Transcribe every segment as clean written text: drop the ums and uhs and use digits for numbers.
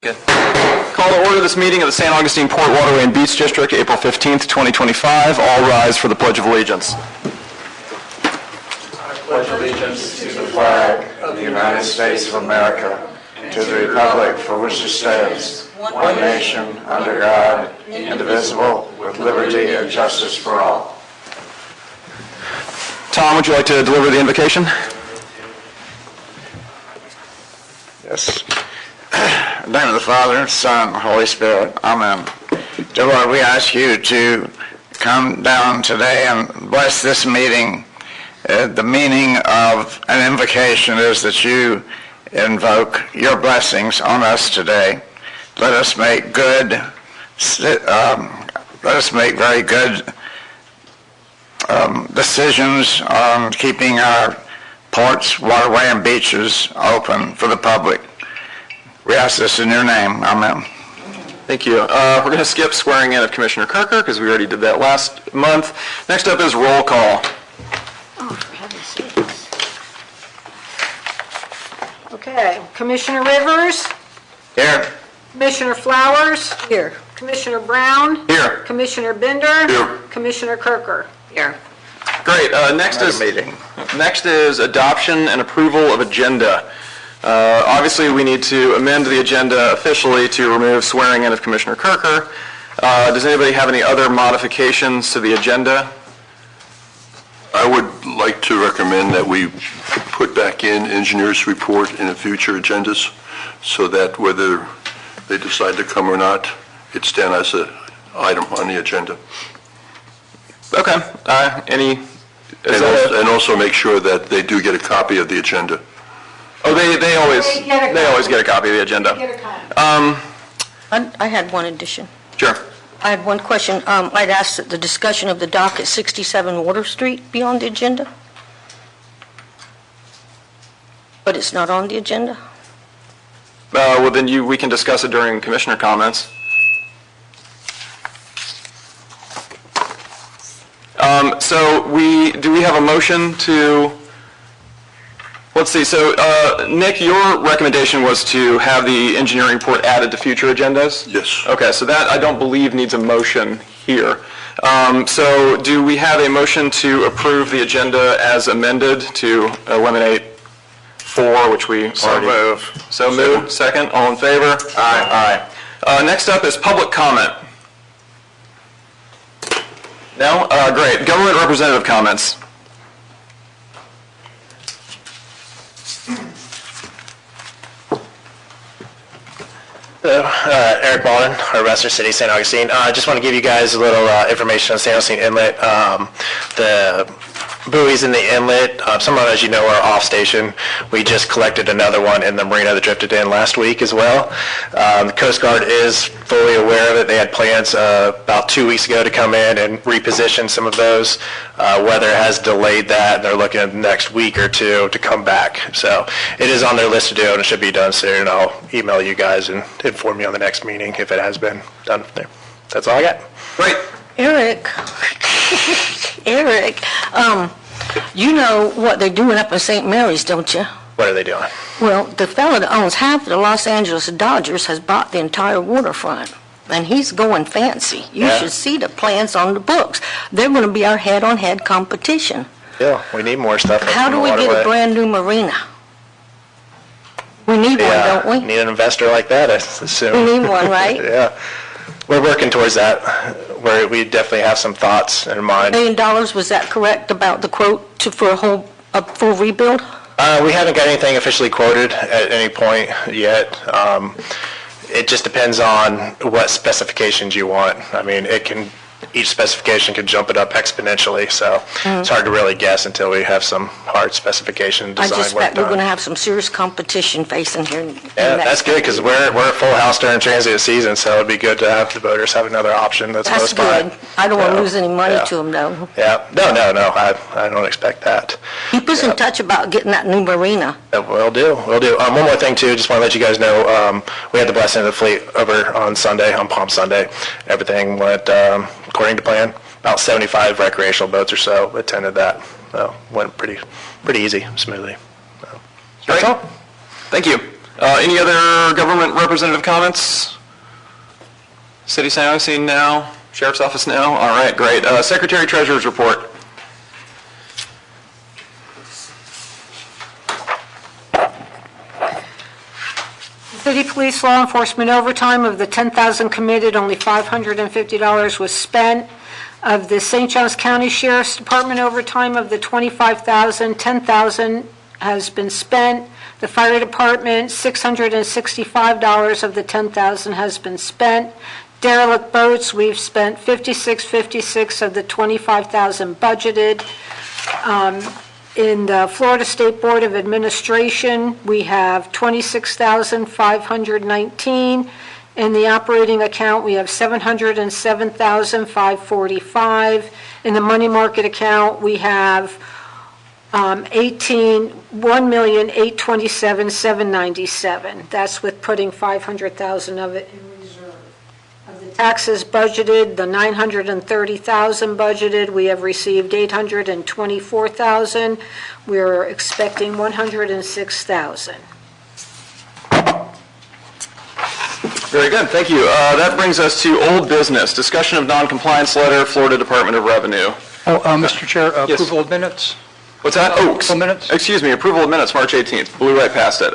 Good. Call to order this meeting of the St. Augustine Port Waterway and Beach District, April 15th, 2025. All rise for the Pledge of Allegiance. I pledge allegiance to the flag of the United States of America and to the republic for which it stands, one nation, under God, indivisible, with liberty and justice for all. Tom, would you like to deliver the invocation? Yes. In the name of the Father, Son, Holy Spirit. Amen. Dear Lord, we ask you to come down today and bless this meeting. The meaning of an invocation is that you invoke your blessings on us today. Let us make very good decisions on keeping our ports, waterway, and beaches open for the public. We ask this in your name. Amen. Thank you. We're going to skip swearing in of Commissioner Kirker because we already did that last month. Next up is roll call. Oh, for heaven's sakes. Okay, Commissioner Rivers, Here. Commissioner Flowers. Here. Commissioner Brown. Here. Commissioner Bender. Here. Commissioner Kirker. Here. Great. Next is adoption and approval of agenda. Obviously, we need to amend the agenda officially to remove swearing in of Commissioner Kirker. Does anybody have any other modifications to the agenda? I would like to recommend that we put back in engineers' report in the future agendas so that whether they decide to come or not, it's down as an item on the agenda. Okay. And also make sure that they do get a copy of the agenda. Oh, they always get a copy of the agenda. I had one addition. Sure. I had one question. I'd asked that the discussion of the dock at 67 Water Street be on the agenda, but it's not on the agenda. Well, then we can discuss it during commissioner comments. So do we have a motion to? Let's see. So, Nick, your recommendation was to have the engineering report added to future agendas? Yes. Okay, so that I don't believe needs a motion here. So do we have a motion to approve the agenda as amended to eliminate 4, which we already move. So moved. Second. All in favor? Aye. Next up is public comment. No? Great. Government representative comments. Hello, Eric Baldwin, Harvester City, St. Augustine. I just want to give you guys a little information on St. Augustine Inlet. The buoys in the inlet, some of them, as you know, are off station. We just collected another one in the marina that drifted in last week as well. The Coast Guard is fully aware of it. They had plans about 2 weeks ago to come in and reposition some of those. Weather has delayed that, and they're looking at the next week or two to come back. So it is on their list to do, and it should be done soon. I'll email you guys and inform you on the next meeting if it has been done there. That's all I got. Great. Eric, you know what they're doing up in St. Mary's, don't you? What are they doing? Well, the fellow that owns half of the Los Angeles Dodgers has bought the entire waterfront, and he's going fancy. You should see the plans on the books. They're going to be our head-on-head competition. Yeah, we need more stuff. How do we get a brand new marina? We need one, don't we? Need an investor like that, I assume. We need one, right? Yeah. We're working towards that, where we definitely have some thoughts in mind. $1 million, was that correct about the quote for a full rebuild? We haven't got anything officially quoted at any point yet. It just depends on what specifications you want. I mean, each specification can jump it up exponentially, so it's hard to really guess until we have some hard specification design I just work bet we're done. going to have some serious competition facing here. Yeah, that's good, because we're a full house during transient season, so it'd be good to have the boaters have another option that's close by. Good. I don't want to lose any money to them, though. Yeah, no, I don't expect that. Keep us in touch about getting that new marina. We'll do. One more thing, too, just want to let you guys know, we had the blessing of the fleet over on Sunday, on Palm Sunday. Everything went according to plan. About 75 recreational boats or so attended that. Went pretty easy, smoothly. So, that's all. Thank you. Any other government representative comments? City St. Augustine now, Sheriff's Office now? All right, great. Secretary Treasurer's report. City Police Law Enforcement overtime, of the $10,000 committed, only $550 was spent. Of the St. Johns County Sheriff's Department overtime, of the $25,000, $10,000 has been spent. The Fire Department, $665 of the $10,000 has been spent. Derelict boats, we've spent $56.56 of the $25,000 budgeted. In the Florida State Board of Administration, we have $26,519. In the operating account, we have $707,545. In the money market account, we have $1,827,797. That's with putting $500,000 of it in reserve. Of the taxes budgeted, the $930,000 budgeted, we have received $824,000. We're expecting $106,000. Very good, thank you. That brings us to old business, discussion of non-compliance letter, Florida Department of Revenue. Mr. Chair, Yes. approval of minutes? What's that? Oh, Approval of minutes? excuse me, approval of minutes, March 18th, blew right past it.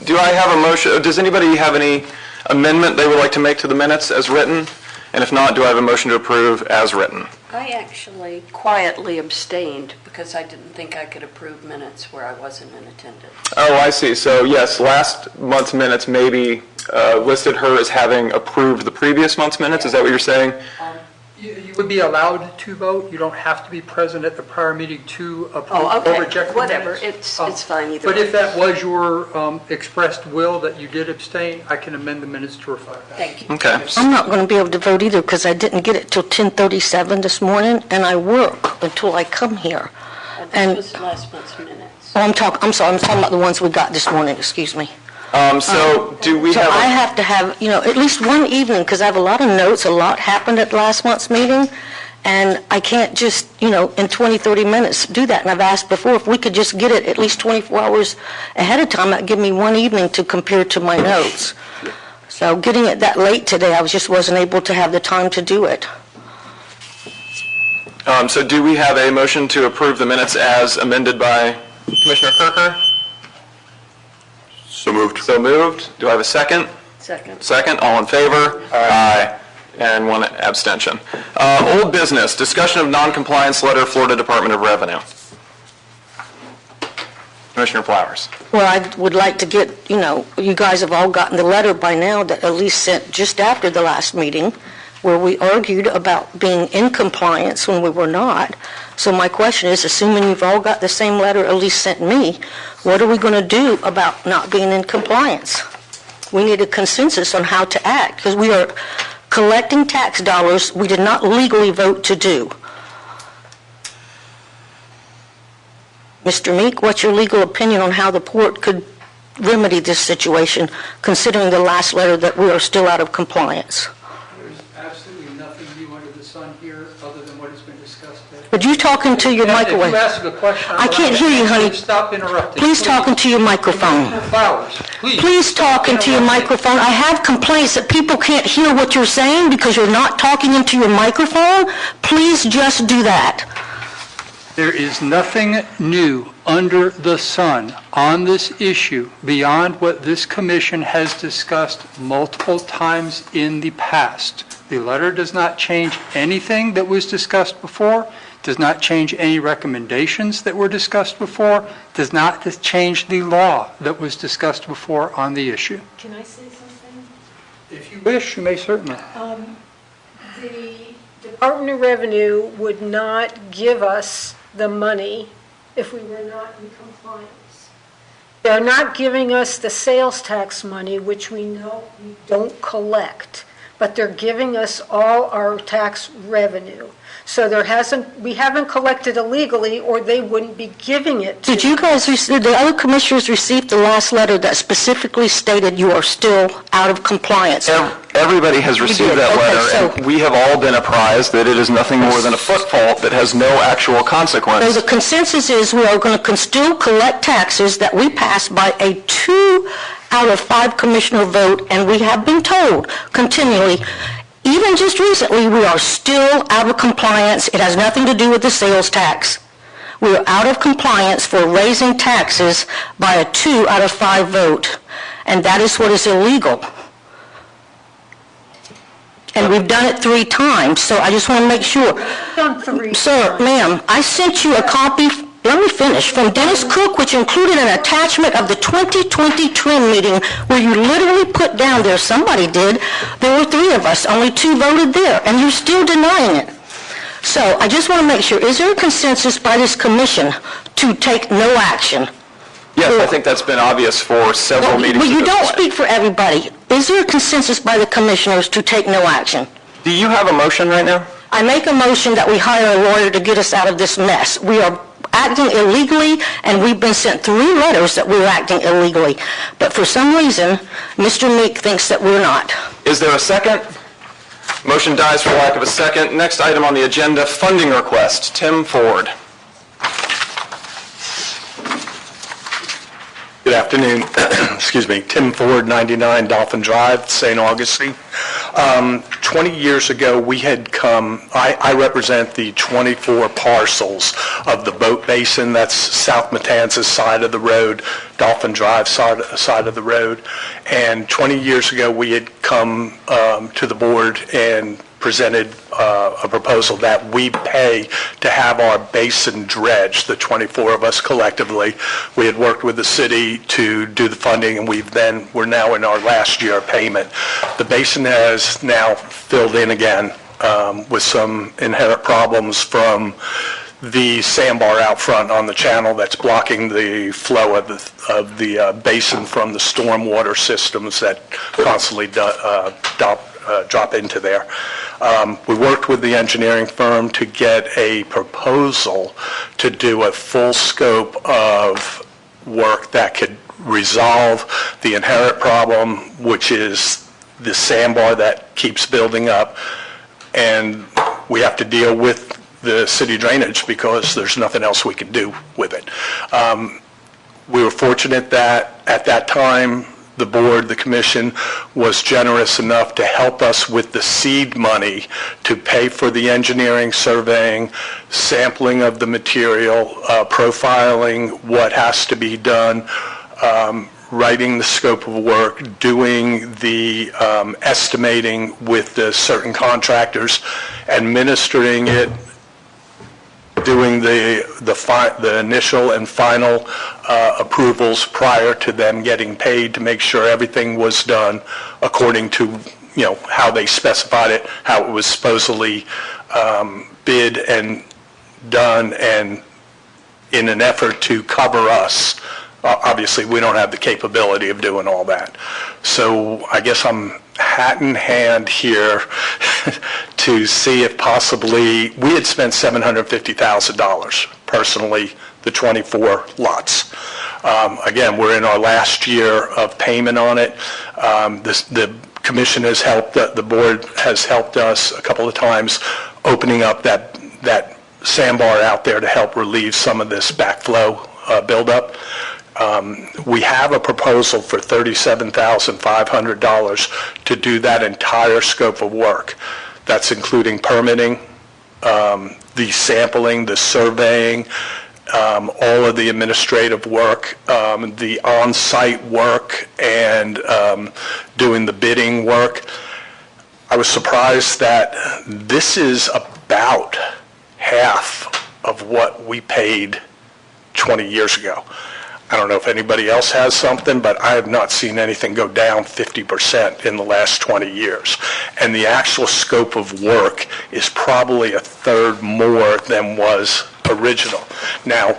Do I have a motion, does anybody have any amendment they would like to make to the minutes as written? And if not, do I have a motion to approve as written? I actually quietly abstained because I didn't think I could approve minutes where I wasn't in attendance. Oh, I see. So yes, last month's minutes maybe listed her as having approved the previous month's minutes. Is that what you're saying? You would be allowed to vote. You don't have to be present at the prior meeting to approve Oh, or okay, reject the whatever, minutes. it's fine either But way. if that was your expressed will that you did abstain, I can amend the minutes to reflect that. Thank you. Okay. I'm not going to be able to vote either because I didn't get it till 10:37 this morning, and I work until I come here. And- This was last month's minutes. Oh, I'm talking about the ones we got this morning, excuse me. So do we So have? I have to have, at least one evening, because I have a lot of notes, a lot happened at last month's meeting, and I can't just, in 20, 30 minutes do that. And I've asked before, if we could just get it at least 24 hours ahead of time, that'd give me one evening to compare to my notes. So getting it that late today, I wasn't able to have the time to do it. So do we have a motion to approve the minutes as amended by Commissioner Kirker? So moved. So moved. Do I have a second? Second. Second, all in favor? Aye. And one abstention. Old business, discussion of non-compliance letter, Florida Department of Revenue. Commissioner Flowers. Well, I would like to get, you guys have all gotten the letter by now that Elise sent just after the last meeting, where we argued about being in compliance when we were not. So my question is, assuming you've all got the same letter Elise sent me, what are we going to do about not being in compliance? We need a consensus on how to act, because we are collecting tax dollars we did not legally vote to do. Mr. Meek, what's your legal opinion on how the port could remedy this situation, considering the last letter that we are still out of compliance? There's absolutely nothing new under the sun here other than what has been discussed today. Would you talk into your If microwave? you ask a question, I can't hear you, honey. Stop interrupting. Please talk into your microphone. Commissioner Flowers, please. Please talk into your microphone. I have complaints that people can't hear what you're saying because you're not talking into your microphone. Please just do that. There is nothing new under the sun on this issue beyond what this commission has discussed multiple times in the past. The letter does not change anything that was discussed before, does not change any recommendations that were discussed before, does not change the law that was discussed before on the issue. Can I say something? If you wish, you may certainly. The Department of Revenue would not give us the money if we were not in compliance. They're not giving us the sales tax money, which we know we don't collect, but they're giving us all our tax revenue. So we haven't collected illegally, or they wouldn't be giving it to us. Did you guys, did the other commissioners receive the last letter that specifically stated you are still out of compliance? Everybody has received did. that Okay, letter, so- and we have all been apprised that it is nothing more than a foot fault that has no actual So consequence. the consensus is we are going to still collect taxes that we passed by a 2 out of 5 commissioner vote, and we have been told continually, even just recently, we are still out of compliance. It has nothing to do with the sales tax. We are out of compliance for raising taxes by a 2 out of 5 vote, and that is what is illegal. And we've done it 3 times, so I just want to make sure. Done 3 Sir, ma'am, I sent you a copy, let me finish, from Dennis Cook, which included an attachment of the 2020 TRIM meeting where you literally put down there, somebody did, there were 3 of us, only 2 voted there, and you're still denying it. So I just want to make sure, is there a consensus by this commission to take no action? Yes, I think that's been obvious for several meetings. But you at this don't point. speak for everybody. Is there a consensus by the commissioners to take no action? Do you have a motion right now? I make a motion that we hire a lawyer to get us out of this mess. We are acting illegally, and we've been sent 3 letters that we're acting illegally. But for some reason, Mr. Meek thinks that we're not. Is there a second? Motion dies for lack of a second. Next item on the agenda, funding request. Tim Ford. Good afternoon. Excuse me. Tim Ford, 99 Dolphin Drive, St. Augustine. 20 years ago, we had come, I represent the 24 parcels of the boat basin. That's South Matanzas side of the road, Dolphin Drive side of the road. And 20 years ago, we had come to the board and presented a proposal that we pay to have our basin dredged, the 24 of us collectively. We had worked with the city to do the funding, and we're now in our last year of payment. The basin has now filled in again with some inherent problems from the sandbar out front on the channel that's blocking the flow of the basin from the stormwater systems that constantly drop into there. We worked with the engineering firm to get a proposal to do a full scope of work that could resolve the inherent problem, which is the sandbar that keeps building up, and we have to deal with the city drainage because there's nothing else we can do with it. We were fortunate that at that time, the board, the commission, was generous enough to help us with the seed money to pay for the engineering, surveying, sampling of the material, profiling what has to be done, writing the scope of work, doing the estimating with the certain contractors, administering it, doing the initial and final approvals prior to them getting paid to make sure everything was done according to, how they specified it, how it was supposedly bid and done, and in an effort to cover us. Obviously, we don't have the capability of doing all that. So I guess I'm hat in hand here to see if possibly, we had spent $750,000 personally, the 24 lots. Again, we're in our last year of payment on it. The commission has helped, the board has helped us a couple of times opening up that sandbar out there to help relieve some of this backflow buildup. We have a proposal for $37,500 to do that entire scope of work. That's including permitting, the sampling, the surveying, all of the administrative work, the on-site work, and doing the bidding work. I was surprised that this is about half of what we paid 20 years ago. I don't know if anybody else has something, but I have not seen anything go down 50% in the last 20 years. And the actual scope of work is probably a third more than was original. Now,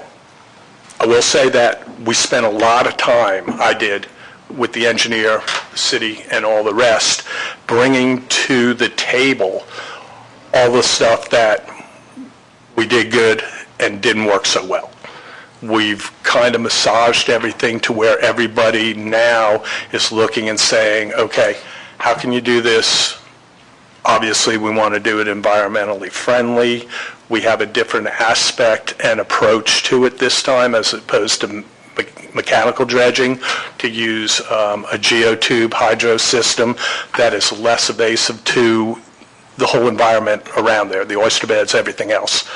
I will say that we spent a lot of time, I did, with the engineer, the city, and all the rest, bringing to the table all the stuff that we did good and didn't work so well. We've kind of massaged everything to where everybody now is looking and saying, okay, how can you do this? Obviously, we want to do it environmentally friendly. We have a different aspect and approach to it this time as opposed to mechanical dredging, to use a geotube hydro system that is less invasive to the whole environment around there, the oyster beds, everything else.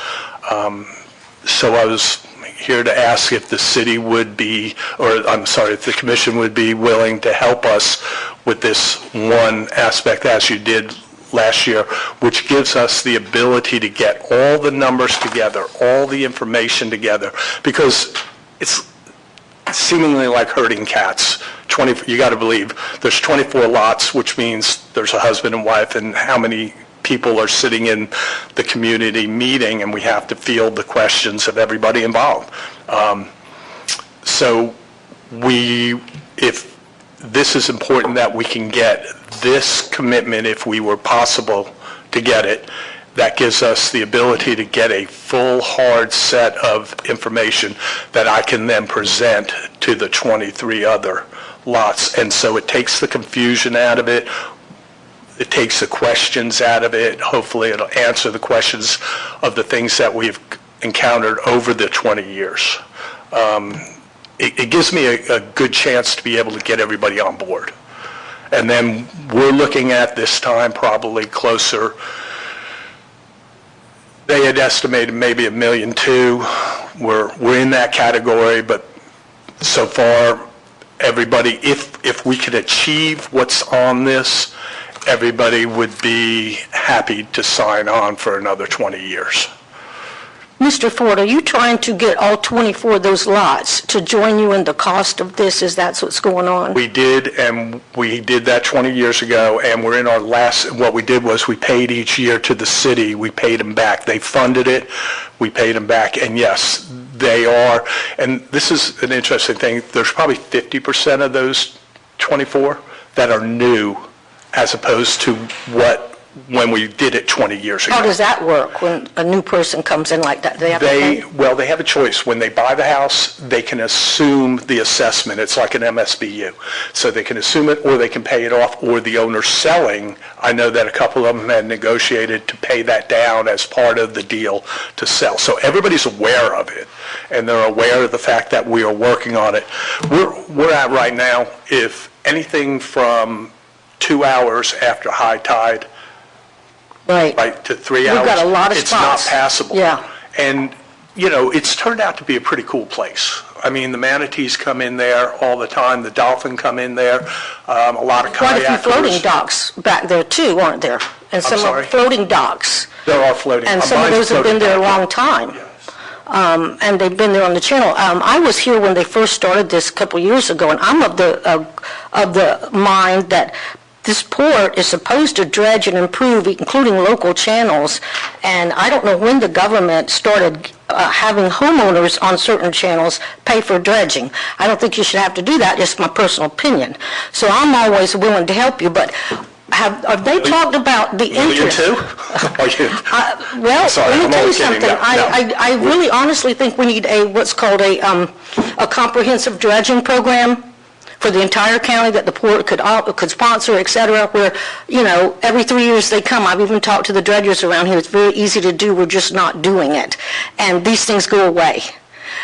So I was here to ask if the city would be, or I'm sorry, if the commission would be willing to help us with this one aspect, as you did last year, which gives us the ability to get all the numbers together, all the information together, because it's seemingly like herding cats. You got to believe there's 24 lots, which means there's a husband and wife, and how many people are sitting in the community meeting, and we have to field the questions of everybody involved. So if this is important, that we can get this commitment, if we were possible to get it, that gives us the ability to get a full, hard set of information that I can then present to the 23 other lots. And so it takes the confusion out of it. It takes the questions out of it. Hopefully it'll answer the questions of the things that we've encountered over the 20 years. It gives me a good chance to be able to get everybody on board. And then we're looking at this time probably closer. They had estimated maybe $1.2 million. We're in that category, but so far, everybody, if we could achieve what's on this, everybody would be happy to sign on for another 20 years. Mr. Ford, are you trying to get all 24 of those lots to join you in the cost of this? Is that what's going on? We did, and we did that 20 years ago, and we're in our last, what we did was we paid each year to the city. We paid them back. They funded it. We paid them back, and yes, they are, and this is an interesting thing, there's probably 50% of those 24 that are new, as opposed to when we did it 20 years ago. How does that work when a new person comes in like that? They have to pay? Well, they have a choice. When they buy the house, they can assume the assessment. It's like an MSBU. So they can assume it, or they can pay it off, or the owner selling. I know that a couple of them had negotiated to pay that down as part of the deal to sell. So everybody's aware of it, and they're aware of the fact that we are working on it. We're at right now, if anything from 2 hours after high tide, right to 3 hours. We've got a lot of it's spots. Not passable. Yeah. And, it's turned out to be a pretty cool place. I mean, the manatees come in there all the time. The dolphin come in there. A lot of kayakers. Quite a few floating docks back there too, aren't there? And some sorry? floating docks. There are floating. And some of those have been there a long time. Yes. And they've been there on the channel. I was here when they first started this a couple years ago, and I'm of the mind that this port is supposed to dredge and improve, including local channels, and I don't know when the government started having homeowners on certain channels pay for dredging. I don't think you should have to do that, just my personal opinion. So I'm always willing to help you, but have they talked about the interest? You too? Well, Sorry, let me I'm tell you only kidding. something. No. I really honestly think we need what's called a comprehensive dredging program for the entire county that the port could sponsor, et cetera, where, every 3 years they come. I've even talked to the dredgers around here. It's very easy to do. We're just not doing it. And these things go away.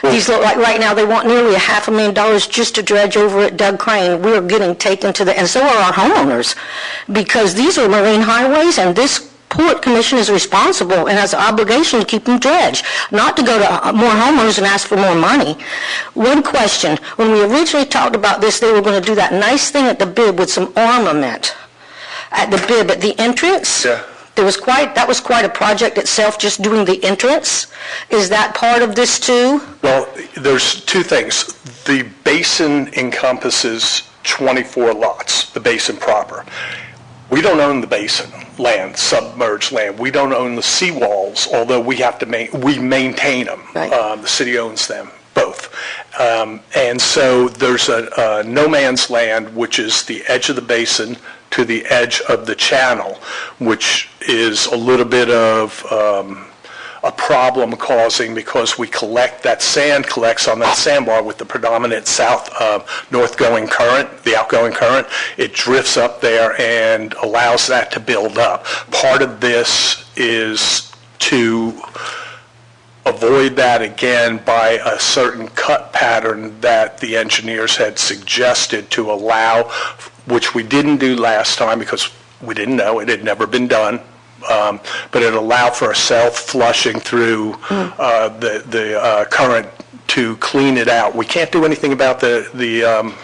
These look like right now they want nearly $500,000 just to dredge over at Doug Crane. We're getting taken to and so are our homeowners, because these are marine highways, and this Port Commission is responsible and has an obligation to keep them dredged, not to go to more homeowners and ask for more money. One question, when we originally talked about this, they were going to do that nice thing at the bib with some armament at the bib at the entrance. Yeah. That was quite a project itself, just doing the entrance. Is that part of this too? Well, there's two things. The basin encompasses 24 lots, the basin proper. We don't own the basin land, submerged land. We don't own the seawalls, although we have to we maintain them. Right. The city owns them, both. And so there's a no man's land, which is the edge of the basin to the edge of the channel, which is a little bit of a problem causing, because we collect, that sand collects on that sandbar with the predominant north going current, the outgoing current. It drifts up there and allows that to build up. Part of this is to avoid that again by a certain cut pattern that the engineers had suggested to allow, which we didn't do last time because we didn't know, it had never been done. But it allowed for a self-flushing through the current to clean it out. We can't do anything about the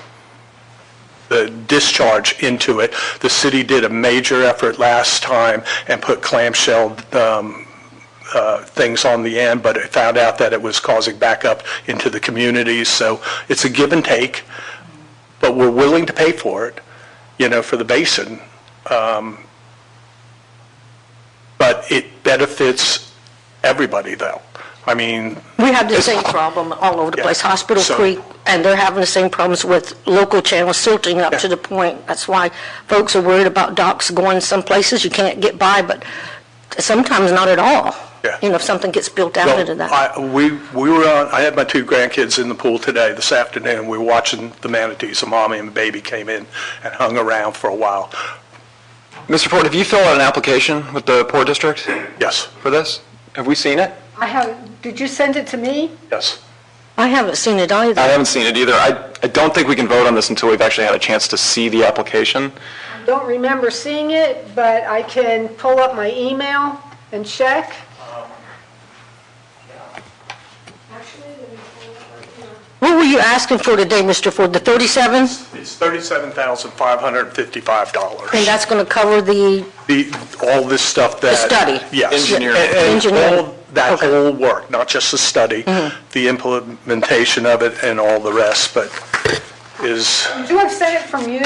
discharge into it. The city did a major effort last time and put clamshell things on the end, but it found out that it was causing backup into the communities. So it's a give and take, but we're willing to pay for it, for the basin. But it benefits everybody, though. I mean... We have the same problem all over the place. Hospital Creek, and they're having the same problems with local channels silting up to the point. That's why folks are worried about docks going some places you can't get by, but sometimes not at all. Yeah. If something gets built out into that. I had my 2 grandkids in the pool today, this afternoon. We were watching the manatees. A mommy and a baby came in and hung around for a while. Mr. Ford, have you filled out an application with the Port District Yes. for this? Have we seen it? I have, did you send it to me? Yes. I haven't seen it either. I haven't seen it either. I don't think we can vote on this until we've actually had a chance to see the application. I don't remember seeing it, but I can pull up my email and check. What were you asking for today, Mr. Ford? The 37? It's $37,555. And that's going to cover All this stuff that... The study. Yes. Engineering. And Engineering. all that Okay. whole work, not just the study, the implementation of it and all the rest, but is... Would you have sent it from you?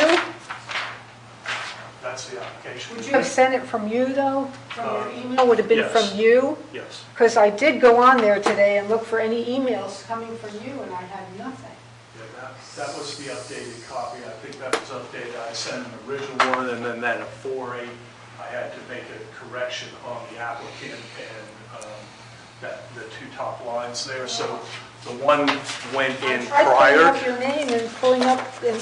That's the application. Would you have sent it from you, though? From your email would have been yes. from you? Yes. Because I did go on there today and look for any emails coming from you, and I had nothing. Yeah, that was the updated copy. I think that was updated. I sent an original one, and then at a 4.8, I had to make a correction on the applicant and the 2 top lines there. So the one went in I tried prior. pulling up your name and pulling up the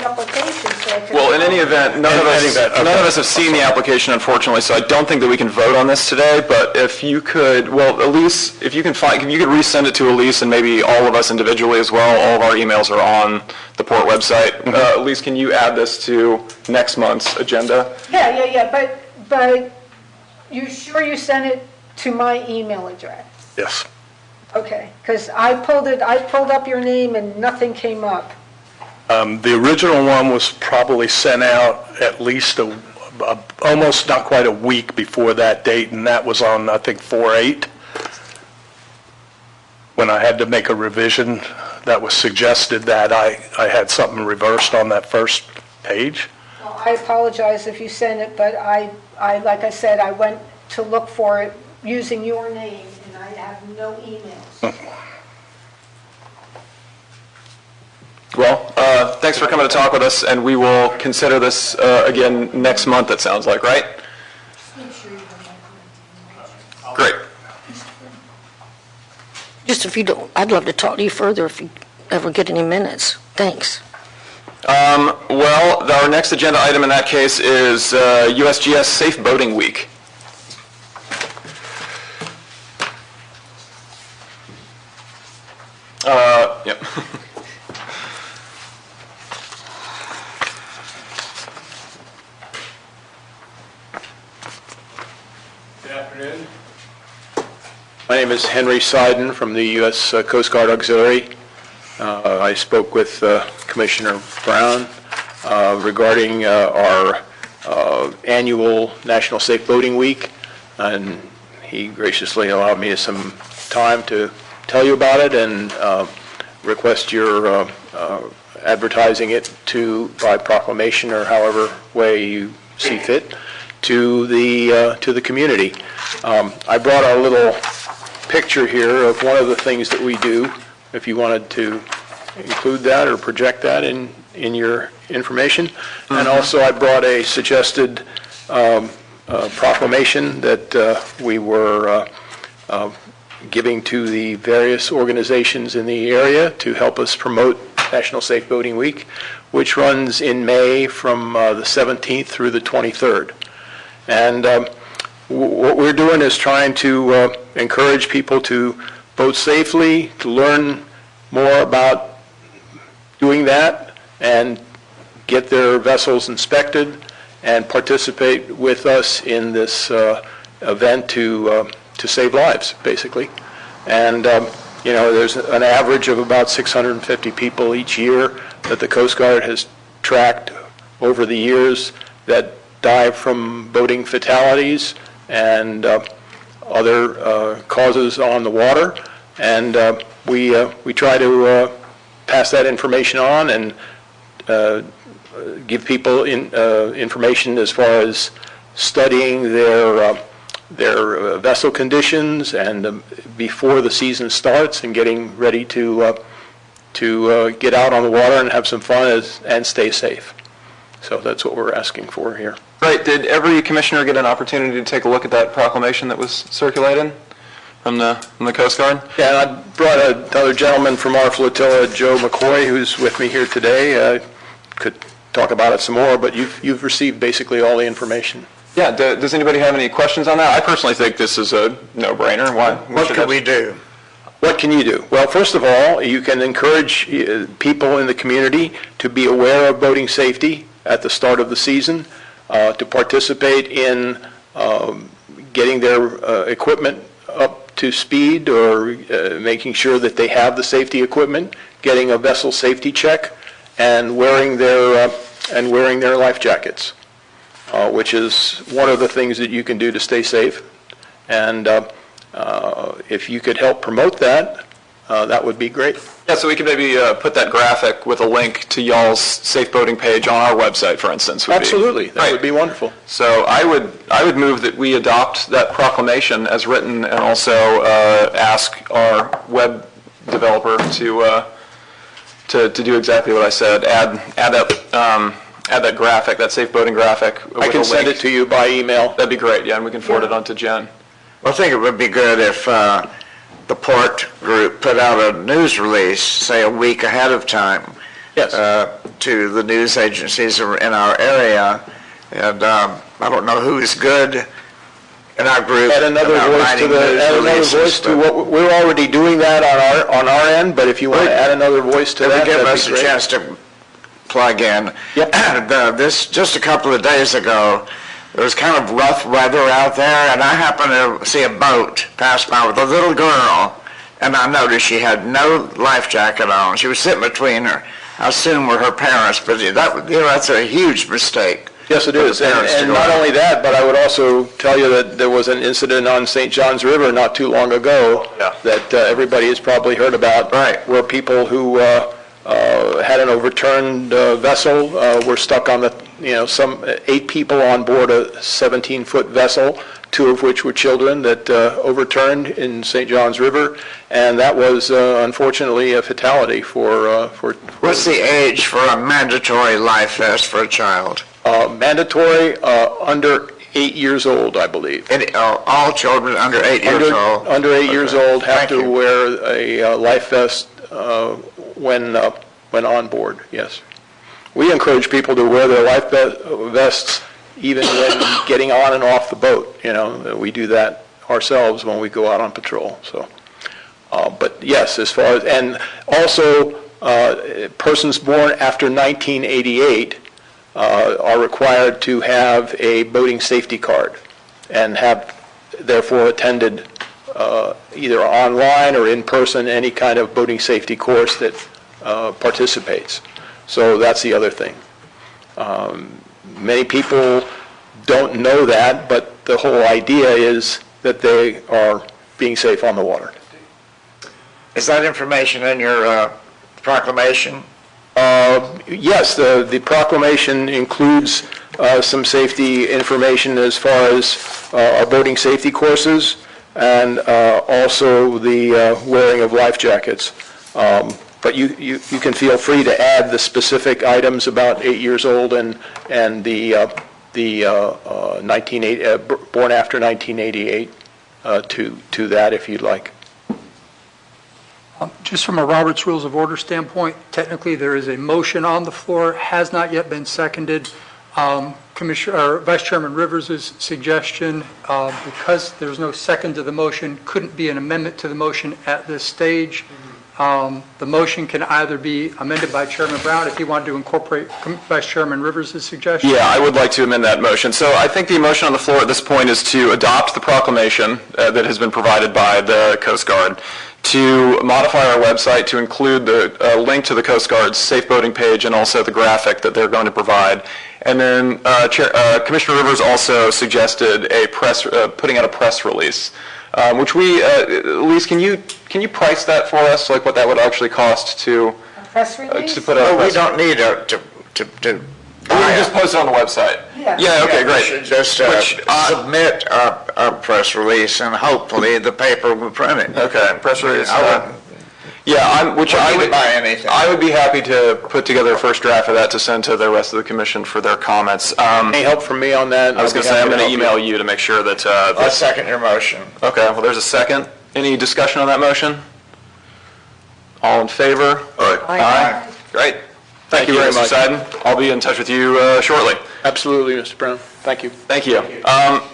application, so I could... Well, in any event, none of us have seen the application, unfortunately, so I don't think that we can vote on this today, but if you could, well, Elise, if you could resend it to Elise and maybe all of us individually as well. All of our emails are on the Port website. Elise, can you add this to next month's agenda? Yeah, but you sure you sent it to my email address? Yes. Okay, because I pulled up your name and nothing came up. The original one was probably sent out at least almost not quite a week before that date, and that was on, I think, 4/8. When I had to make a revision, that was suggested that I had something reversed on that first page. Well, I apologize if you sent it, but I like I said, I went to look for it using your name, and I have no emails. Well, thanks for coming to talk with us, and we will consider this again next month, it sounds like, right? Great. Just if you don't, I'd love to talk to you further if you ever get any minutes. Thanks. Well, our next agenda item in that case is USGS Safe Boating Week. Yep. Good afternoon. My name is Henry Seiden from the U.S. Coast Guard Auxiliary. I spoke with Commissioner Brown regarding our annual National Safe Boating Week, and he graciously allowed me some time to tell you about it and request your advertising it by proclamation or however way you see fit to the community. I brought a little picture here of one of the things that we do, if you wanted to include that or project that in your information. And also I brought a suggested proclamation that we were giving to the various organizations in the area to help us promote National Safe Boating Week, which runs in May from the 17th through the 23rd. And what we're doing is trying to encourage people to boat safely, to learn more about doing that, and get their vessels inspected, and participate with us in this event to save lives, basically. And, there's an average of about 650 people each year that the Coast Guard has tracked over the years that die from boating fatalities and other causes on the water. And we try to pass that information on and give people information as far as studying their vessel conditions and before the season starts and getting ready to get out on the water and have some fun and stay safe. So that's what we're asking for here. Right, did every commissioner get an opportunity to take a look at that proclamation that was circulated from the Coast Guard? Yeah, and I brought another gentleman from our flotilla, Joe McCoy, who's with me here today. Could talk about it some more, but you've received basically all the information. Yeah, does anybody have any questions on that? I personally think this is a no-brainer. What can we do? What can you do? Well, first of all, you can encourage people in the community to be aware of boating safety at the start of the season, to participate in getting their equipment up to speed or making sure that they have the safety equipment, getting a vessel safety check, and wearing their life jackets, which is one of the things that you can do to stay safe. And if you could help promote that, that would be great. Yeah, so we could maybe put that graphic with a link to y'all's safe boating page on our website, for instance. Absolutely, that would be wonderful. So I would move that we adopt that proclamation as written and also ask our web developer to do exactly what I said. Add that graphic, that safe boating graphic. I can send it to you by email. That'd be great, yeah, and we can forward it on to Jen. Well, I think it would be good if the port group put out a news release, say a week ahead of time, Yes. To the news agencies in our area. And I don't know who is good in our group. Add another voice to what we're already doing that on our end. But if you want to add another voice to that, give that'd us be a great. chance to plug in. Yep. This just a couple of days ago, there was kind of rough weather out there, and I happened to see a boat pass by with a little girl, and I noticed she had no life jacket on. She was sitting between her. I assume were her parents, but that's a huge mistake. Yes, it is. And not only that, but I would also tell you that there was an incident on St. Johns River not too long ago that everybody has probably heard about, where people who had an overturned vessel were stuck on some 8 people on board a 17-foot vessel, 2 of which were children that overturned in St. Johns River, and that was unfortunately a fatality for. What's the age for a mandatory life vest for a child? Mandatory under 8 years old, I believe. And, all children under 8 years old? Under 8 years old have to wear a life vest when on board, yes. We encourage people to wear their life vests even when getting on and off the boat. We do that ourselves when we go out on patrol. So, but yes, as far as, and also persons born after 1988 are required to have a boating safety card and have therefore attended either online or in person any kind of boating safety course that participates. So that's the other thing. Many people don't know that, but the whole idea is that they are being safe on the water. Is that information in your proclamation? Yes, the proclamation includes some safety information as far as our boating safety courses and also the wearing of life jackets. But you can feel free to add the specific items about 8 years old and the born after 1988 to that if you'd like. Just from a Robert's Rules of Order standpoint, technically there is a motion on the floor, has not yet been seconded. Vice Chairman Rivers' suggestion, because there's no second to the motion, couldn't be an amendment to the motion at this stage. The motion can either be amended by Chairman Brown if he wanted to incorporate Vice Chairman Rivers' suggestion. Yeah, I would like to amend that motion. So I think the motion on the floor at this point is to adopt the proclamation that has been provided by the Coast Guard, to modify our website to include the link to the Coast Guard's safe boating page and also the graphic that they're going to provide. And then Commissioner Rivers also suggested putting out a press release, which we, Elise, can you price that for us, like what that would actually cost to Press release? to put out? We don't need to We can just post it on the website. Yeah. Okay, We great. should just submit our press release, and hopefully the paper will print it. Okay, press release. I wouldn't buy anything. I would be happy to put together a first draft of that to send to the rest of the commission for their comments. Any help from me on that? I was going to say, I'm going to email you to make sure that, I second your motion. okay, well, there's a second. Any discussion on that motion? All in favor? All right. Aye. Great. Thank you very much, Mr. Seiden. I'll be in touch with you shortly. Absolutely, Mr. Brown. Thank you. Thank you.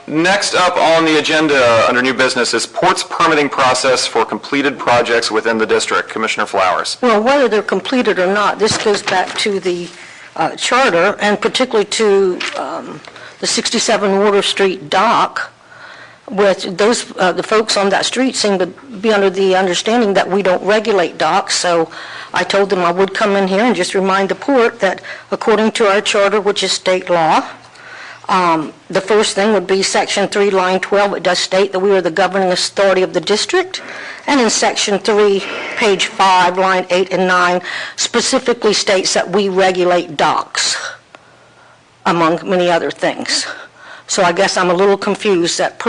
Next up on the agenda under new business is ports permitting process for completed projects within the district. Commissioner Flowers. Well, whether they're completed or not, this goes back to the charter, and particularly to the 67 Water Street dock, with those, the folks on that street seem to be under the understanding that we don't regulate docks, so I told them I would come in here and just remind the port that according to our charter, which is state law, the first thing would be Section 3, Line 12. It does state that we are the governing authority of the district. And in Section 3, page 5, Line 8 and 9, specifically states that we regulate docks, among many other things. So I guess I'm a little confused that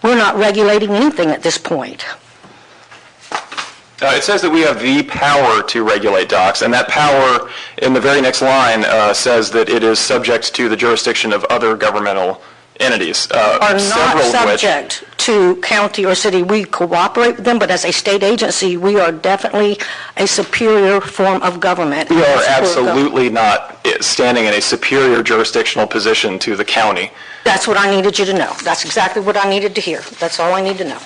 we're not regulating anything at this point. It says that we have the power to regulate docks, and that power in the very next line says that it is subject to the jurisdiction of other governmental entities. Are not several of which- subject to county or city. We cooperate with them, but as a state agency, we are definitely a superior form of government. We are absolutely not standing in a superior jurisdictional position to the county. That's what I needed you to know. That's exactly what I needed to hear. That's all I need to know.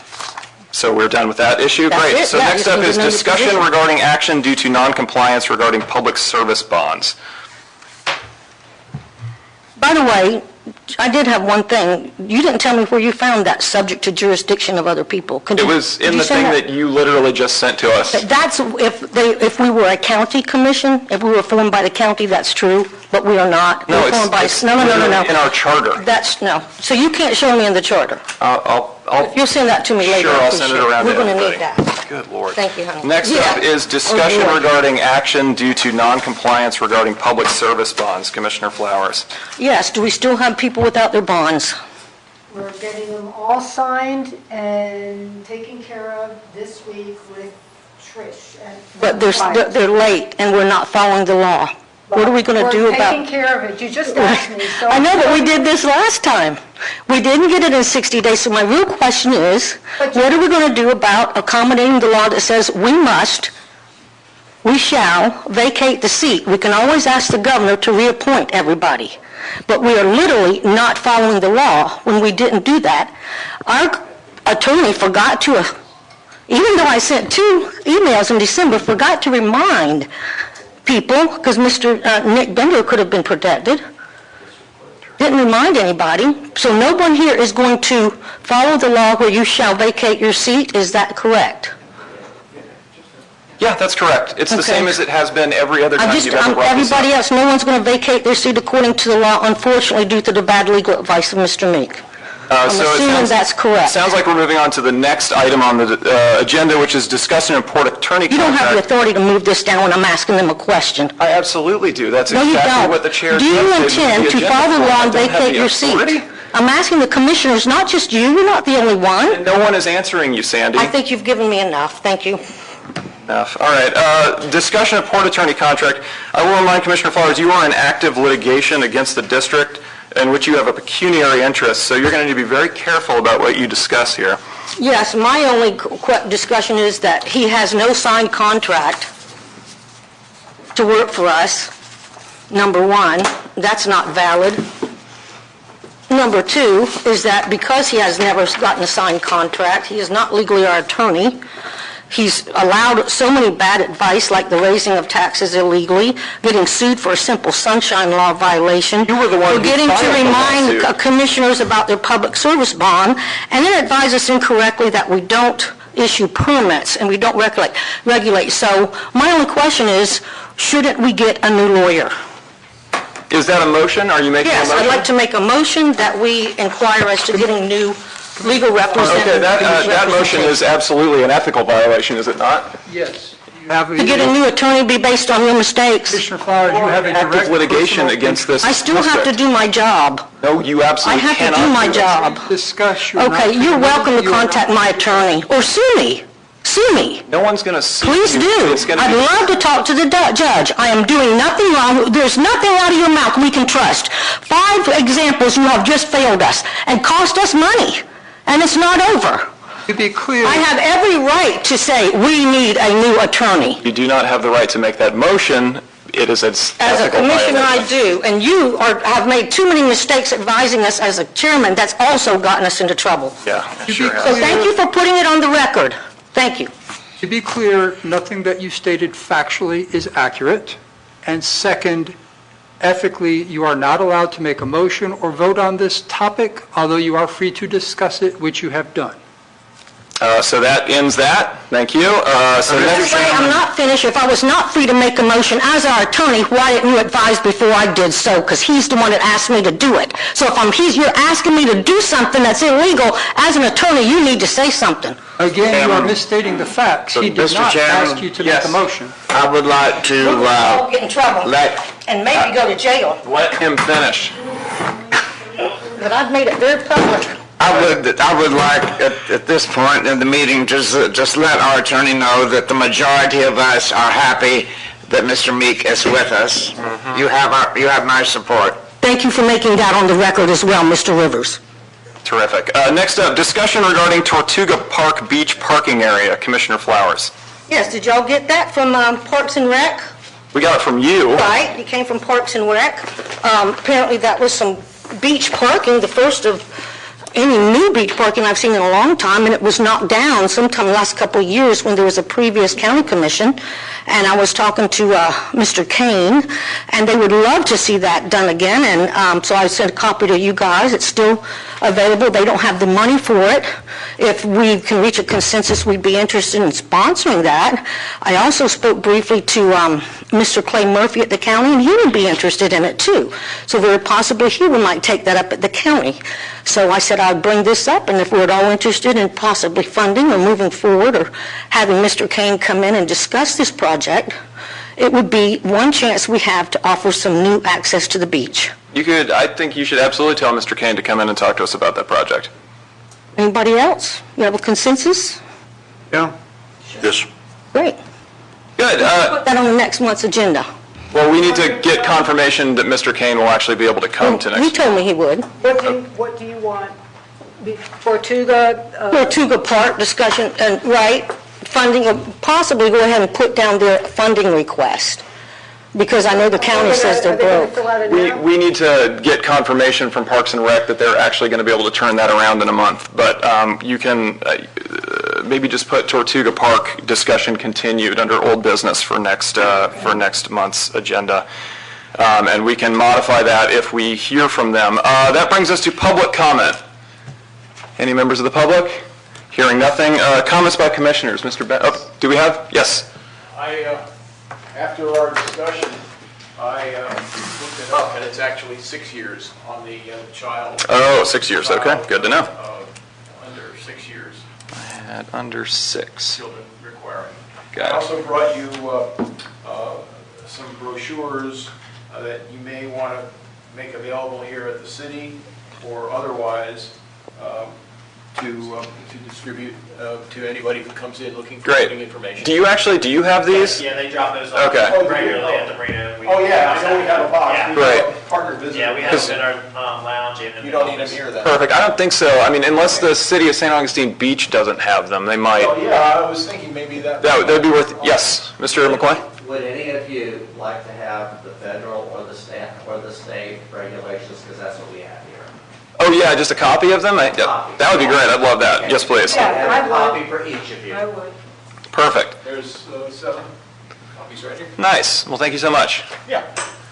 So we're done with that issue? That's Great. it. So Yeah, next just up need to is know your discussion position. regarding action due to noncompliance regarding public service bonds. By the way, I did have one thing. You didn't tell me where you found that subject to jurisdiction of other people. Could It you- was could in you the send thing that you literally just sent to us. That's if we were a county commission, if we were formed by the county, that's true, but we are not. No, We're it's formed by- No. literally in our charter. That's, no. So you can't show me in the charter. I'll You'll send that to me later. Sure, I I'll send it appreciate around to We're going to everybody. need that. Good Lord. Thank you, honey. Next Yeah. up is discussion Oh, boy. regarding action due to noncompliance regarding public service bonds. Commissioner Flowers. Yes, do we still have people without their bonds? We're getting them all signed and taken care of this week with Trish. But they're late, and we're not following the law. What are we going to do We're about... taking care of it. You just asked me, so... I know, but we did this last time. We didn't get it in 60 days, so my real question is, But what are we going to do about accommodating the law that says we shall vacate the seat? We can always ask the governor to reappoint everybody, but we are literally not following the law when we didn't do that. Our attorney forgot to, even though I sent 2 emails in December, forgot to remind people, because Mr. Nick Bender could have been protected. Didn't remind anybody. So no one here is going to follow the law where you shall vacate your seat. Is that correct? Yeah, that's correct. It's the Okay. same as it has been every other time you've ever brought this up. Everybody else, no one's going to vacate their seat according to the law, unfortunately, due to the bad legal advice of Mr. Meek. I'm So it assuming sounds- that's correct. Sounds like we're moving on to the next item on the agenda, which is discussion of port attorney You don't have the contract. authority to move this down when I'm asking them a question. I absolutely do. That's No, you exactly don't. what the chair Do you said to intend the to agenda follow the for. law I and don't have vacate the your seat? authority. I'm asking the commissioners, not just you. You're not the only one. No one is answering you, Sandy. I think you've given me enough. Thank you. Enough. All right. Discussion of port attorney contract. I will remind Commissioner Flowers, you are in active litigation against the district in which you have a pecuniary interest, so you're going to need to be very careful about what you discuss here. Yes, my only discussion is that he has no signed contract to work for us, number one. That's not valid. number 2 is that because he has never gotten a signed contract, he is not legally our attorney. He's allowed so many bad advice, like the raising of taxes illegally, getting sued for a simple sunshine law violation. You were the one who forgetting to filed the remind lawsuit. commissioners about their public service bond, and then advise us incorrectly that we don't issue permits and we don't regulate. So my only question is, shouldn't we get a new lawyer? Is that a motion? Are you making a Yes, motion? I'd like to make a motion that we inquire as to getting new legal representatives. Okay, that motion is absolutely an ethical violation, is it not? Yes. You have To get a new attorney be based on your mistakes. Commissioner Flowers, you have a direct Active litigation personal against this I still have to district. do my job. No, you I absolutely have cannot to do my it. job. discuss your... Okay, you're welcome to contact my attorney, or sue me. Sue me. No one's going to sue you. Please do. It's gonna I'd be- love to talk to the judge. I am doing nothing wrong. There's nothing out of your mouth we can trust. 5 examples you have just failed us and cost us money, and it's not over. To be clear... I have every right to say we need a new attorney. You do not have the right to make that motion. It is an As a ethical commissioner, I violation. do, and you have made too many mistakes advising us as a chairman. That's also gotten us into trouble. Yeah, To it be sure has. So thank you for putting it on the record. Thank you. To be clear, nothing that you stated factually is accurate. And second, ethically, you are not allowed to make a motion or vote on this topic, although you are free to discuss it, which you have done. So that ends that. Thank you. So next, Wait, I'm not finished. If I was not free to make a motion as our attorney, why didn't you advise before I did so? Because he's the one that asked me to do it. So if you're asking me to do something that's illegal, as an attorney, you need to say something. Again, you are misstating the facts. He did Mr. not Chairman, ask you to make a motion. I would like to, I'll get in trouble let, and maybe go to jail. let him finish. But I've made it very public. I would like, at this point in the meeting, just let our attorney know that the majority of us are happy that Mr. Meek is with us. You have my support. Thank you for making that on the record as well, Mr. Rivers. Terrific. Next up, discussion regarding Tortuga Park Beach parking area. Commissioner Flowers. Yes, did y'all get that from Parks and Rec? We got it from you. Right, it came from Parks and Rec. Apparently that was some beach parking, the first of any new beach parking I've seen in a long time, and it was knocked down sometime the last couple of years when there was a previous county commission. And I was talking to Mr. Kane, and they would love to see that done again. And so I sent a copy to you guys. It's still available. They don't have the money for it. If we can reach a consensus, we'd be interested in sponsoring that. I also spoke briefly to Mr. Clay Murphy at the county, and he would be interested in it too. So very possibly he might take that up at the county. So I said I'd bring this up, and if we're at all interested in possibly funding or moving forward or having Mr. Kane come in and discuss this project, it would be one chance we have to offer some new access to the beach. I think you should absolutely tell Mr. Kane to come in and talk to us about that project. Anybody else? You have a consensus? Yeah. Yes. Great. Good. Put that on the next month's agenda. Well, we need to get confirmation that Mr. Kane will actually be able to come to He next. told me he would. What do you want? Tortuga, Tortuga Park discussion, right, funding, possibly go ahead and put down their funding request, because I know the county says they're broke. We need to get confirmation from Parks and Rec that they're actually going to be able to turn that around in a month. But you can maybe just put Tortuga Park discussion continued under old business for next month's agenda. And we can modify that if we hear from them. That brings us to public comment. Any members of the public? Hearing nothing. Comments by commissioners. Mr. Do we have? Yes. After our discussion, I looked it up, and it's actually 6 years on the child. Oh, 6 years. Okay, good to know. Under 6 years, At under 6. children requiring. I Got it. also brought you some brochures that you may want to make available here at the city or otherwise to distribute to anybody who comes in looking for Great. voting information. Do you have these? Yeah, they drop those off Okay. regularly at the marina. Oh, yeah, I know we have a box. Yeah. We have Right. a partner visit. Yeah, we have them in our lounge and in You the don't need them office. here then. Perfect. I don't think so. I mean, unless the city of St. Augustine Beach doesn't have them, they might. Oh, yeah, I was thinking maybe that. That'd be worth, yes, Mr. McCoy? Would any of you like to have the federal or the state regulations, because that's what we have here? Oh, yeah, just a copy of them? That would be great, I'd love that. Yes, please. A copy for each of you. I would. Perfect. There's 7 copies right here. Nice. Well, thank you so much.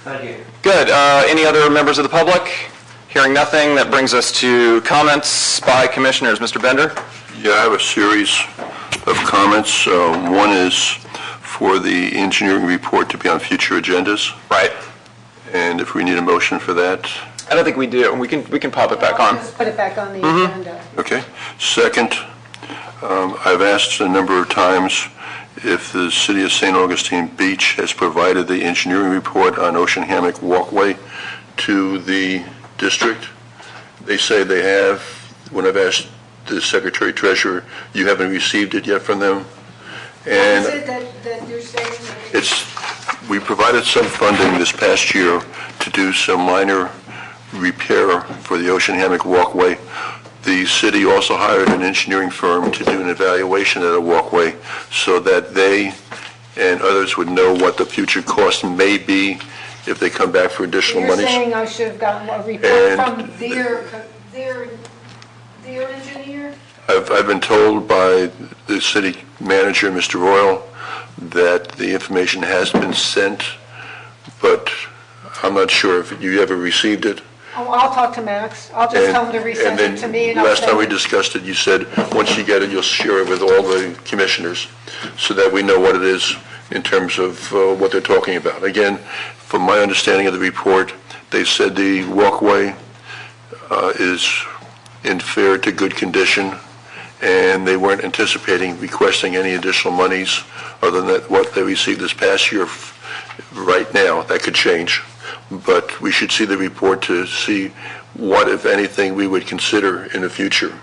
Thank you. Good. Any other members of the public? Hearing nothing, that brings us to comments by commissioners. Mr. Bender? Yeah, I have a series of comments. One is for the engineering report to be on future agendas, Right. and if we need a motion for that. I don't think we do. We can pop it back on. Just put it back on the agenda. Okay. Second, I've asked a number of times if the City of St. Augustine Beach has provided the engineering report on Ocean Hammock Walkway to the district. They say they have. When I've asked the Secretary Treasurer, you haven't received it yet from them. And What is it that you're saying? we provided some funding this past year to do some minor repair for the Ocean Hammock Walkway. The city also hired an engineering firm to do an evaluation of the walkway so that they and others would know what the future cost may be if they come back for additional You're monies. saying I should have gotten a report And from their engineer? I've been told by the city manager, Mr. Royal, that the information has been sent, but I'm not sure if you ever received it. Oh, I'll talk to Max. I'll just tell him to resend it to me. And I'll last time we send it. discussed it, you said, once you get it, you'll share it with all the commissioners so that we know what it is in terms of what they're talking about. Again, from my understanding of the report, they said the walkway is in fair to good condition, and they weren't anticipating requesting any additional monies other than what they received this past year right now. That could change. But we should see the report to see what, if anything, we would consider in the future.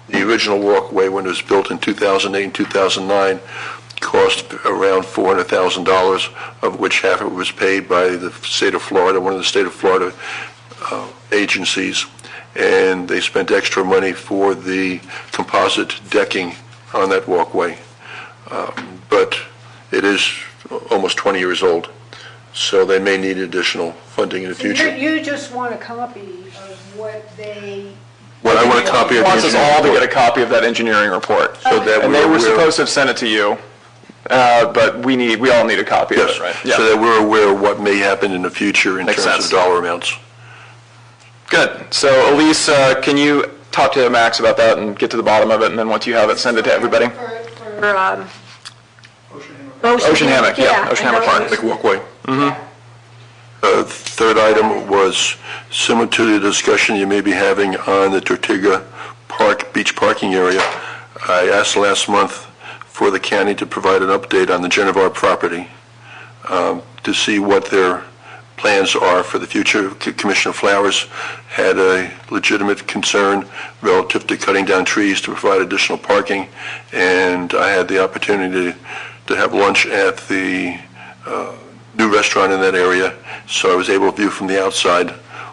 The original walkway, when it was built in 2008 and 2009, cost around $400,000, of which half of it was paid by the state of Florida, one of the state of Florida agencies, and they spent extra money for the composite decking on that walkway. But it is almost 20 years old, so they may need additional funding in the future. You just want a copy of what they... Well, I want a copy of the Wants us engineering all to get a report, copy of that engineering report. so that And we're they were aware. supposed to have sent it to you, but we all need a copy of Yes, it, right? so that we're aware of what may happen in the future in Makes terms sense. of dollar amounts. Good. So Elise, can you talk to Max about that and get to the bottom of it, and then once you have it, send it to everybody? For Ocean Hammock, yeah, Ocean I know Hammock Park. Like walkway. Yeah. Third item was similar to the discussion you may be having on the Tortuga Park beach parking area. I asked last month for the county to provide an update on the Genovar property to see what their plans are for the future. Commissioner Flowers had a legitimate concern relative to cutting down trees to provide additional parking, and I had the opportunity to have lunch at the new restaurant in that area, so I was able to view from the outside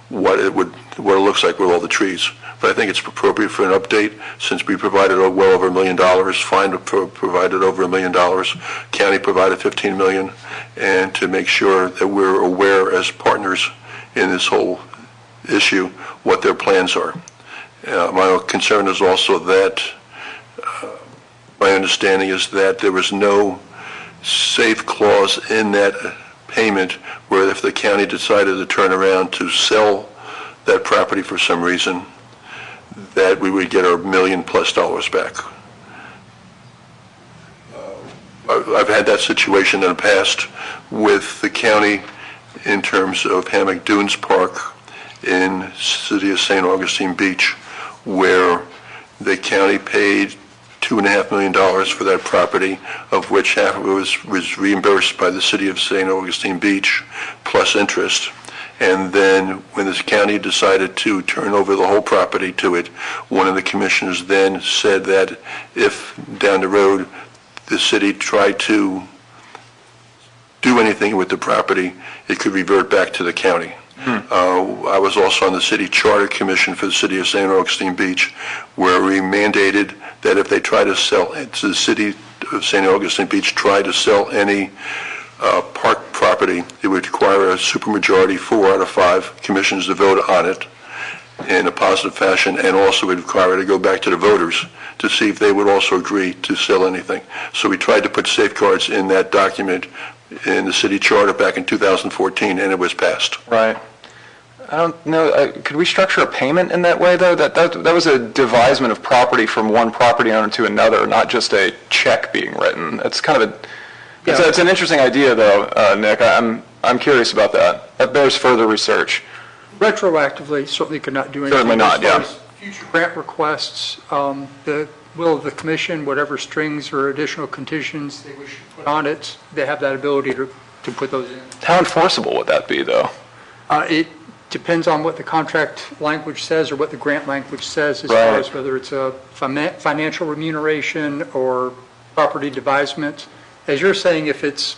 what it looks like with all the trees. But I think it's appropriate for an update, since we provided well over $1 million, Fine provided over $1 million, county provided $15 million, and to make sure that we're aware as partners in this whole issue what their plans are. My concern is also that my understanding is that there was no safe clause in that payment where if the county decided to turn around to sell that property for some reason, that we would get our $1 million+ back. I've had that situation in the past with the county in terms of Hammock Dunes Park in city of St. Augustine Beach, where the county paid $2.5 million for that property, of which half of it was reimbursed by the city of St. Augustine Beach, plus interest. And then when the county decided to turn over the whole property to it, one of the commissioners then said that if down the road the city tried to do anything with the property, it could revert back to the county. I was also on the city charter commission for the city of St. Augustine Beach, where we mandated that if they try to sell, to the city of St. Augustine Beach try to sell any park property, it would require a supermajority, 4 out of 5 commissions to vote on it. in a positive fashion, and also would require it to go back to the voters to see if they would also agree to sell anything. So we tried to put safeguards in that document in the city charter back in 2014, and it was passed. Right. I don't know, could we structure a payment in that way, though? That was a devisement of property from one property owner to another, not just a check being written. It's kind of it's an interesting idea, though, Nick. I'm curious about that. That bears further research. Retroactively, certainly could not do anything. Certainly not, As far yeah. as future grant requests, the will of the commission, whatever strings or additional conditions they wish to put on it, they have that ability to put those in. How enforceable would that be, though? It depends on what the contract language says or what the grant language says as Right. far as whether it's a financial remuneration or property devisement. As you're saying, if it's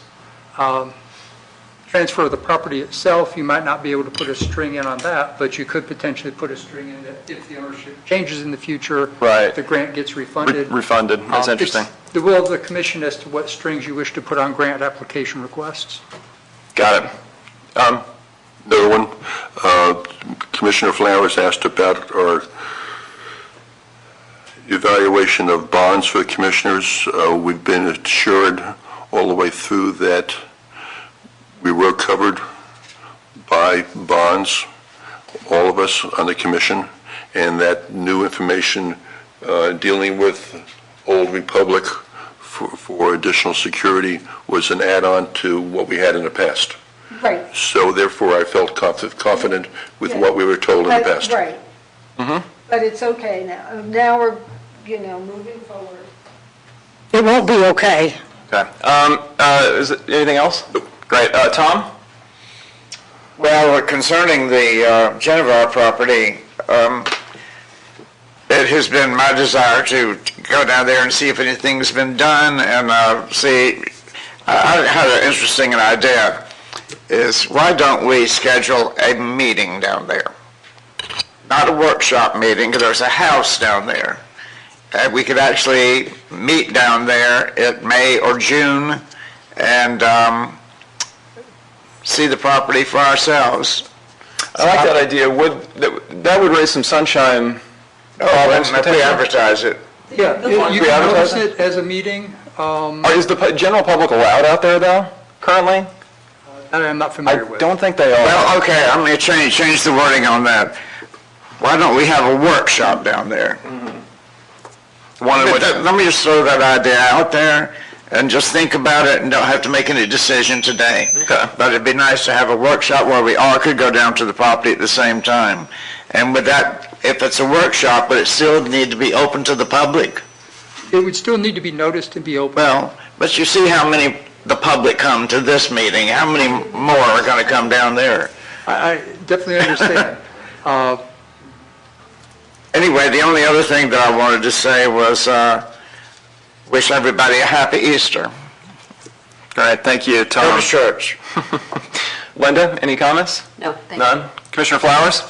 transfer of the property itself, you might not be able to put a string in on that, but you could potentially put a string in that if the ownership changes in the future, Right. the grant gets refunded. Refunded, that's It's interesting. the will of the commission as to what strings you wish to put on grant application requests. Got it. Another one, Commissioner Flowers asked about our evaluation of bonds for the commissioners. We've been assured all the way through that we were covered by bonds, all of us on the commission, and that new information dealing with Old Republic for additional security was an add-on to what we had in the past. Right. So therefore, I felt confident with what we were told in the past. Right. But it's okay now. Now we're, moving forward. It won't be okay. Okay. Is it anything else? Great. Tom? Well, concerning the Geneva property, it has been my desire to go down there and see if anything's been done and see. I had an interesting idea. Is why don't we schedule a meeting down there? Not a workshop meeting, because there's a house down there. We could actually meet down there in May or June and see the property for ourselves. I like that idea. That would raise some sunshine. If we advertise it. Yeah, you We can advertise notice it as a meeting. Is the general public allowed out there, though, currently? That I'm not I familiar with. don't think they are. Well, okay, I'm going to change the wording on that. Why don't we have a workshop down there? Let me just throw that idea out there and just think about it and don't have to make any decision today. Okay. But it'd be nice to have a workshop where we all could go down to the property at the same time. And with that, if it's a workshop, but it still need to be open to the public. It would still need to be noticed and be open. Well, but you see how many the public come to this meeting, how many more are going to come down there? I definitely understand. Anyway, the only other thing that I wanted to say was wish everybody a happy Easter. All right, thank you, Go Tom. to church. Linda, any comments? No, thank you. None? Commissioner Flowers?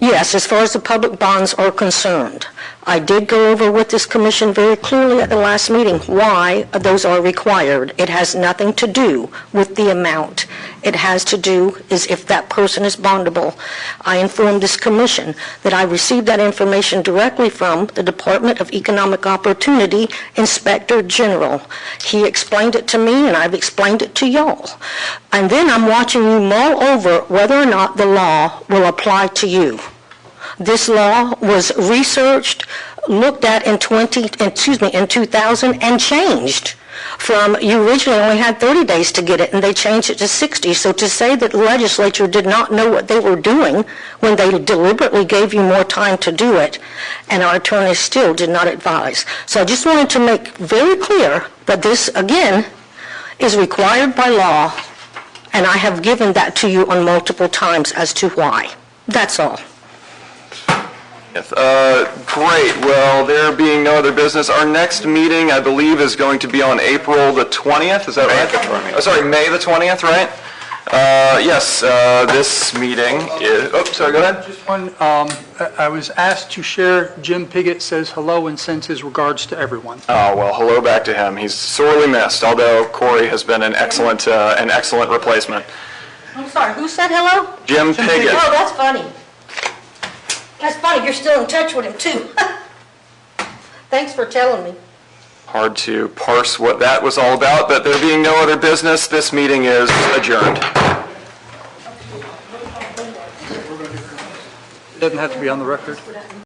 Yes, as far as the public bonds are concerned, I did go over with this commission very clearly at the last meeting why those are required. It has nothing to do with the amount. It has to do is if that person is bondable. I informed this commission that I received that information directly from the Department of Economic Opportunity Inspector General. He explained it to me, and I've explained it to y'all. And then I'm watching you mull over whether or not the law will apply to you. This law was researched, looked at in 2000 and changed from, you originally only had 30 days to get it and they changed it to 60. So to say that the legislature did not know what they were doing when they deliberately gave you more time to do it, and our attorneys still did not advise. So I just wanted to make very clear that this, again, is required by law, and I have given that to you on multiple times as to why. That's all. Yes. Great. Well, there being no other business, our next meeting, I believe, is going to be on April the 20th. Is that right? May the 20th. Oh, sorry, May the 20th, right? Yes, this meeting is, oh, sorry, go ahead. Just one, I was asked to share, Jim Piggott says hello and sends his regards to everyone. Oh, well, hello back to him. He's sorely missed, although Corey has been an excellent replacement. I'm sorry, who said hello? Jim Piggott. Oh, that's funny. That's funny, you're still in touch with him, too. Thanks for telling me. Hard to parse what that was all about, but there being no other business, this meeting is adjourned. Doesn't have to be on the record.